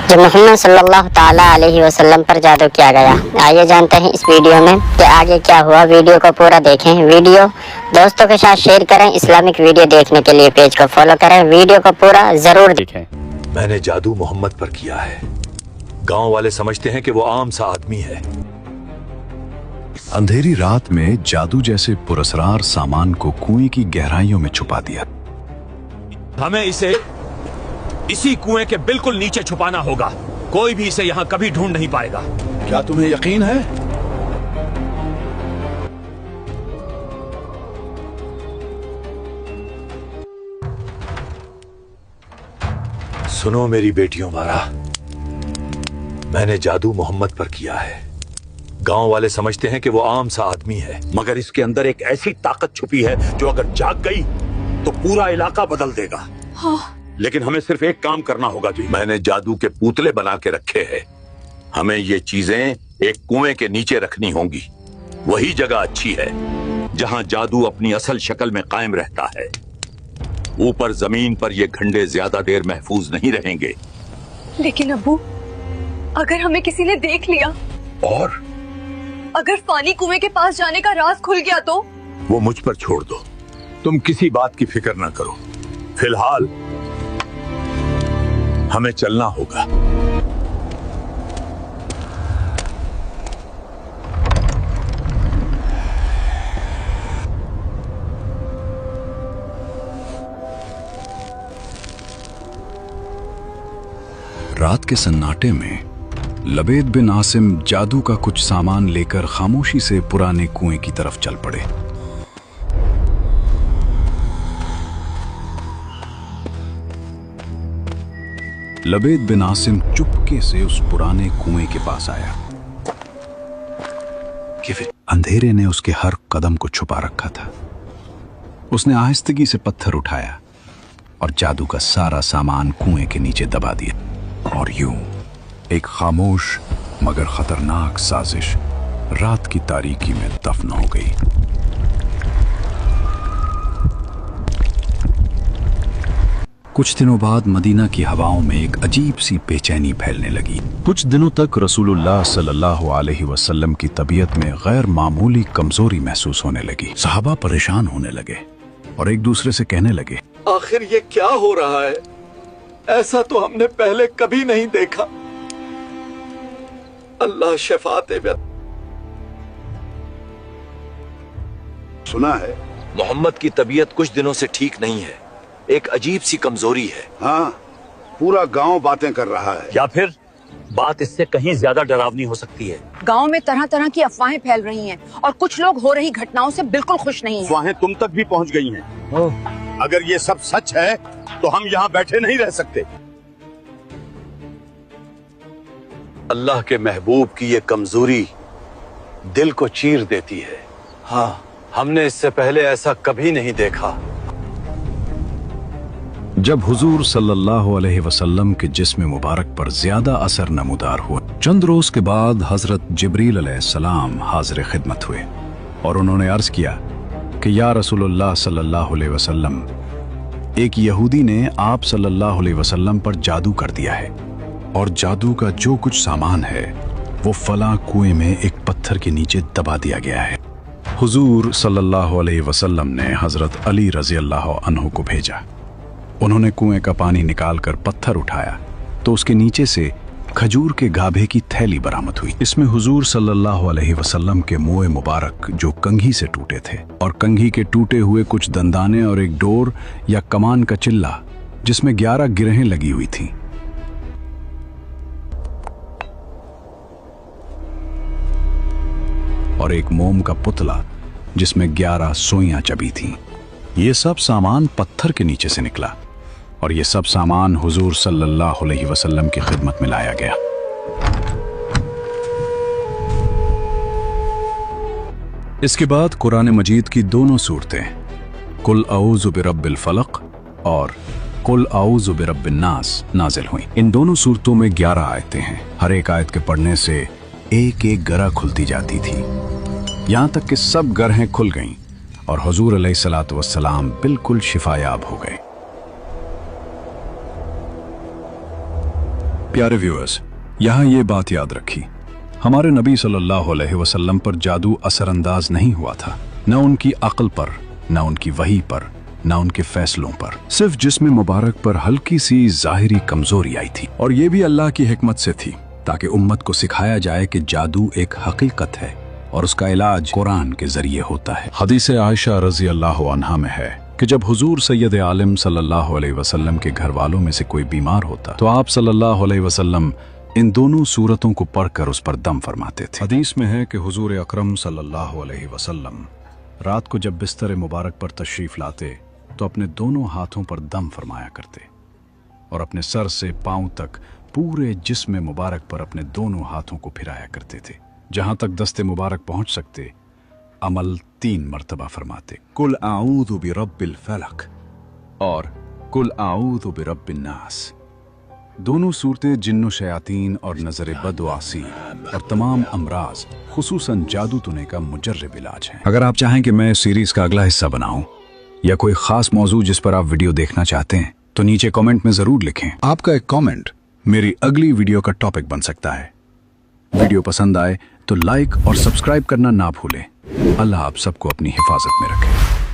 जो मोहम्मद सल्लल्लाहु ताला अलैहि वसल्लम पर जादू किया गया। आइए जानते हैं इस वीडियो में कि आगे क्या हुआ। वीडियो को पूरा देखें। वीडियो दोस्तों के साथ शेयर करें। इस्लामिक वीडियो देखने के लिए पेज को फॉलो करें। वीडियो को पूरा जरूर देखें। मैंने जादू मोहम्मद पर किया है। गांव वाले समझते हैं कि वो आम सा आदमी है। अंधेरी रात में जादू जैसे पुरस्कार सामान को कुएं की गहराइयों में छुपा दिया। हमें इसे इसी कुएं के बिल्कुल नीचे छुपाना होगा। कोई भी इसे यहाँ कभी ढूंढ नहीं पाएगा। क्या तुम्हें यकीन है? सुनो मेरी बेटियों वाला, मैंने जादू मोहम्मद पर किया है। गांव वाले समझते हैं कि वो आम सा आदमी है, मगर इसके अंदर एक ऐसी ताकत छुपी है जो अगर जाग गई तो पूरा इलाका बदल देगा। हाँ। लेकिन हमें सिर्फ एक काम करना होगा जी। मैंने जादू के पुतले बना के रखे हैं। हमें ये चीजें एक कुएं के नीचे रखनी होंगी। वही जगह अच्छी है जहां जादू अपनी असल शक्ल में कायम रहता है। ऊपर जमीन पर ये घंटे ज्यादा देर महफूज नहीं रहेंगे। लेकिन अब्बू, अगर हमें किसी ने देख लिया और अगर फानी कुएं के पास जाने का राज खुल गया तो? वो मुझ पर छोड़ दो। तुम किसी बात की फिक्र ना करो। फिलहाल हमें चलना होगा। रात के सन्नाटे में लबेद बिन आसिम जादू का कुछ सामान लेकर खामोशी से पुराने कुएं की तरफ चल पड़े। लबेद बिन आसिम चुपके से उस पुराने कुएं के पास आया कि फिर अंधेरे ने उसके हर कदम को छुपा रखा था। उसने आहिस्तगी से पत्थर उठाया और जादू का सारा सामान कुएं के नीचे दबा दिया। और यूं एक खामोश मगर खतरनाक साजिश रात की तारीकी में दफन हो गई। कुछ दिनों बाद मदीना की हवाओं में एक अजीब सी बेचैनी फैलने लगी। कुछ दिनों तक रसूलुल्लाह सल्लल्लाहु अलैहि वसल्लम की तबीयत में गैर मामूली कमजोरी महसूस होने लगी। सहाबा परेशान होने लगे और एक दूसरे से कहने लगे, आखिर ये क्या हो रहा है? ऐसा तो हमने पहले कभी नहीं देखा। अल्लाह शिफा दे। सुना है मोहम्मद की तबीयत कुछ दिनों से ठीक नहीं है। एक अजीब सी कमजोरी है। हाँ, पूरा गांव बातें कर रहा है। या फिर बात इससे कहीं ज्यादा डरावनी हो सकती है। गांव में तरह तरह की अफवाहें फैल रही हैं और कुछ लोग हो रही घटनाओं से बिल्कुल खुश नहीं हैं। अफवाहें तुम तक भी पहुंच गई हैं। अगर ये सब सच है तो हम यहाँ बैठे नहीं रह सकते। अल्लाह के महबूब की ये कमजोरी दिल को चीर देती है। हाँ, हमने इससे पहले ऐसा कभी नहीं देखा। जब हुजूर सल्लल्लाहु अलैहि वसल्लम के जिस्म मुबारक पर ज्यादा असर नमूदार हुआ, चंद रोज के बाद हजरत जिब्रील अलैहिस्सलाम हाजिर खिदमत हुए और उन्होंने अर्ज किया कि या रसूलुल्लाह सल्लल्लाहु अलैहि वसल्लम, एक यहूदी ने आप सल्लल्लाहु अलैहि वसल्लम पर जादू कर दिया है और जादू का जो कुछ सामान है वो फला कुएं में एक पत्थर के नीचे दबा दिया गया है। हुजूर सल्लल्लाहु अलैहि वसल्लम ने हजरत अली रजी अल्लाह अन्हु को भेजा। उन्होंने कुएं का पानी निकालकर पत्थर उठाया तो उसके नीचे से खजूर के गाभे की थैली बरामद हुई। इसमें हुजूर सल्लल्लाहु अलैहि वसल्लम के मुंह मुबारक जो कंघी से टूटे थे और कंघी के टूटे हुए कुछ दंदाने और एक डोर या कमान का चिल्ला जिसमें 11 गिरहें लगी हुई थीं। और एक मोम का पुतला जिसमें 11 सुइयां चबी थीं। ये सब सामान पत्थर के नीचे से निकला और ये सब सामान हुजूर सल्लल्लाहु अलैहि वसल्लम की खिदमत में लाया गया। इसके बाद कुरान मजीद की दोनों सूरतें कुल औज़ु बिरब्बिल फलक और कुल औज़ु बिरब्बिन नास नाजिल हुई। इन दोनों सूरतों में 11 आयतें हैं। हर एक आयत के पढ़ने से एक एक गरा खुलती जाती थी, यहां तक कि सब गरहें खुल गईं और हुजूर अलैहिस्सलातु वस्सलाम बिल्कुल शिफायाब हो गए। प्यारे व्यूअर्स, यहाँ ये बात याद रखी, हमारे नबी सल्लल्लाहु अलैहि वसल्लम पर जादू असरअंदाज नहीं हुआ था, न उनकी अक्ल पर, न उनकी वही पर, न उनके फैसलों पर। सिर्फ जिस्म मुबारक पर हल्की सी जाहिरी कमजोरी आई थी, और ये भी अल्लाह की हिकमत से थी, ताकि उम्मत को सिखाया जाए कि जादू एक हकीकत है और उसका इलाज कुरान के जरिए होता है। हदीस आयशा रजी अल्लाह अन्हा में है कि जब हुजूर सैयद आलम सल्लल्लाहु अलैहि वसल्लम के घर वालों में से कोई बीमार होता तो आप सल्लल्लाहु अलैहि वसल्लम इन दोनों सूरतों को पढ़कर उस पर दम फरमाते थे। हदीस में है कि हुजूर अकरम सल्लल्लाहु अलैहि वसल्लम रात को जब बिस्तर मुबारक पर तशरीफ लाते तो अपने दोनों हाथों पर दम फरमाया करते और अपने सर से पांव तक पूरे जिस्म मुबारक पर अपने दोनों हाथों को फिराया करते थे। जहां तक दस्ते मुबारक पहुंच सकते अमल 3 मर्तबा फरमाते, कुल आऊज़ु बिरब्बिल फलक और कुल आऊज़ु बिरब्बिन नास। दोनों सूरतें जिन्नो शयातीन और नजर बदवासी और तमाम अमराज खुसूसन जादू टोने का मुजर्रब इलाज है। अगर आप चाहें कि मैं सीरीज का अगला हिस्सा बनाऊं या कोई खास मौजू जिस पर आप वीडियो देखना चाहते हैं तो नीचे कमेंट में जरूर लिखें। आपका एक कमेंट मेरी अगली वीडियो का टॉपिक बन सकता है। वीडियो पसंद आए तो लाइक और सब्सक्राइब करना ना भूलें। अल्लाह आप सबको अपनी हिफाजत में रखे।